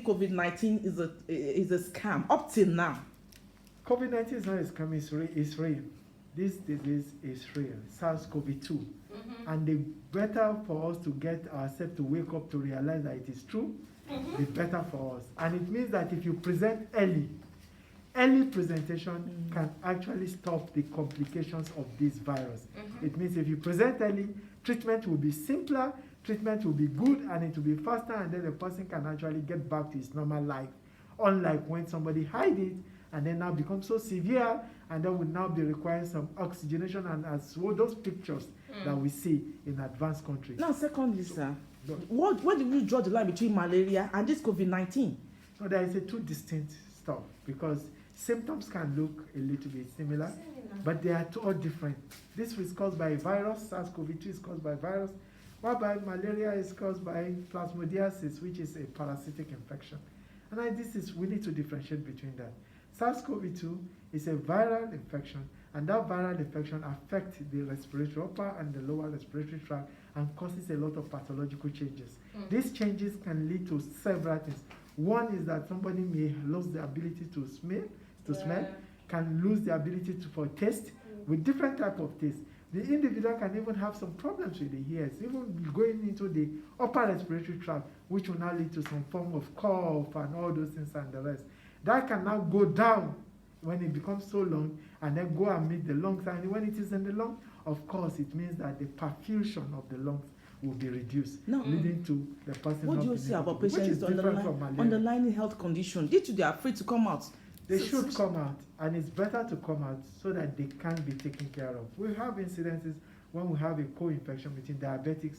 COVID-19 is a scam up till now? COVID-19 is not a scam, it's real. This disease is real, SARS-CoV-2. And the better for us to get ourselves to wake up to realize that it is true, the better for us. And it means that if you present early presentation can actually stop the complications of this virus. It means if you present early, treatment will be simpler, treatment will be good, and it will be faster, and then the person can actually get back to his normal life. Unlike when somebody hides it and then now becomes so severe, and then will now be requiring some oxygenation, and as well those pictures that we see in advanced countries. Now, secondly, sir, where do you draw the line between malaria and this COVID-19? So there is a two distinct stuff, because symptoms can look a little bit similar, but they are all different. This is caused by a virus, SARS-CoV-2 is caused by a virus, whereby malaria is caused by plasmodiasis, which is a parasitic infection. And we need to differentiate between that. SARS-CoV-2 is a viral infection, and that viral infection affects the respiratory upper and the lower respiratory tract and causes a lot of pathological changes. These changes can lead to several things. One is that somebody may lose the ability to smell, can lose the ability for taste, with different type of taste. The individual can even have some problems with the ears, even going into the upper respiratory tract, which will now lead to some form of cough and all those things and the rest. That can now go down when it becomes so long, and then go and meet the lungs. And when it is in the lung, of course, it means that the perfusion of the lungs will be reduced, leading to the person. What do you say about patients with underlying health condition? Due to they are afraid to come out? They should come out, and it's better to come out so that they can be taken care of. We have incidences when we have a co-infection between diabetics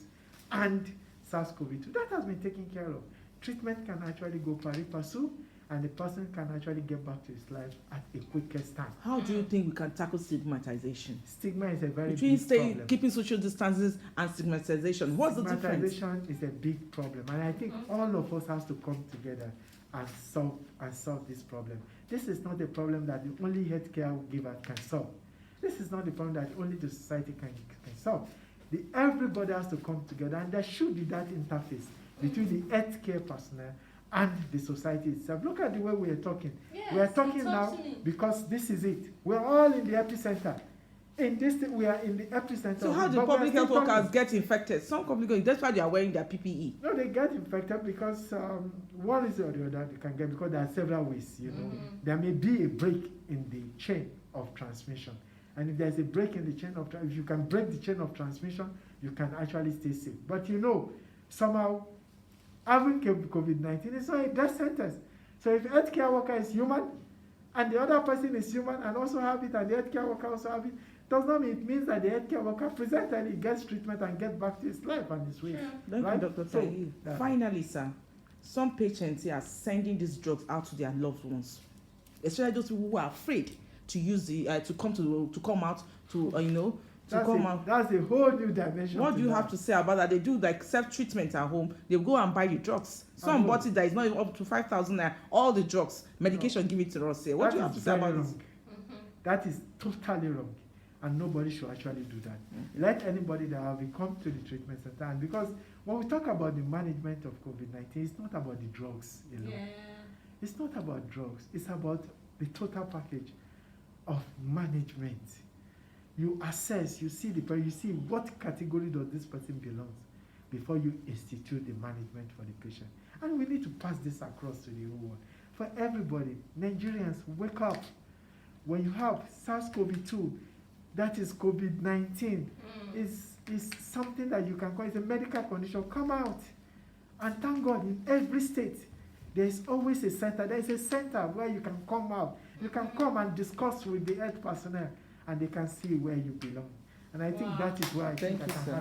and SARS-CoV-2. That has been taken care of. Treatment can actually go pari passu, and the person can actually get back to his life at a quickest time. How do you think we can tackle stigmatization? Stigma is a very between big problem. Keeping social distances and stigmatization. What's the difference? Stigmatization is a big problem, and I think all of us have to come together and solve this problem. This is not a problem that the only healthcare giver can solve. This is not the problem that only the society can solve. Everybody has to come together, and there should be that interface between the healthcare personnel and the society itself. Look at the way we are talking. Yes, we are talking now because this is it. We're all in the epicenter. In this thing, we are in the epicenter. So how do public health workers get infected? Some public, that's why they are wearing their PPE. No, they get infected because one reason or the other they can get, because there are several ways. There may be a break in the chain of transmission, and if there's a break in the chain of if you can break the chain of transmission, you can actually stay safe. But somehow, having COVID-19 is not a death sentence. So if a healthcare worker is human, and the other person is human and also have it, and the healthcare worker also have it, does not mean it means that the healthcare worker presently gets treatment and gets back to his life and his way. Thank you, Dr. Tahil. Finally, sir, some patients are sending these drugs out to their loved ones, especially those people who are afraid to use to come out. That's a whole new dimension. What do you have to say about that? They do like self-treatment at home. They go and buy the drugs. Some bought it that is not even up to 5,000 naira. All the drugs, medication, give it to us here. What do you have to say about this? That is totally wrong, and nobody should actually do that. Let anybody that have come to the treatment center, and because when we talk about the management of COVID-19, it's not about the drugs alone. It's not about drugs. It's about the total package of management. You assess, you see what category does this person belong before you institute the management for the patient. And we need to pass this across to the whole world. For everybody, Nigerians, wake up. When you have SARS-CoV-2, that is COVID-19, is something that you can call, it's a medical condition. Come out. And thank God, in every state, there is always a center. There is a center where you can come out. You can come and discuss with the health personnel, and they can see where you belong. And I think that is why I think I can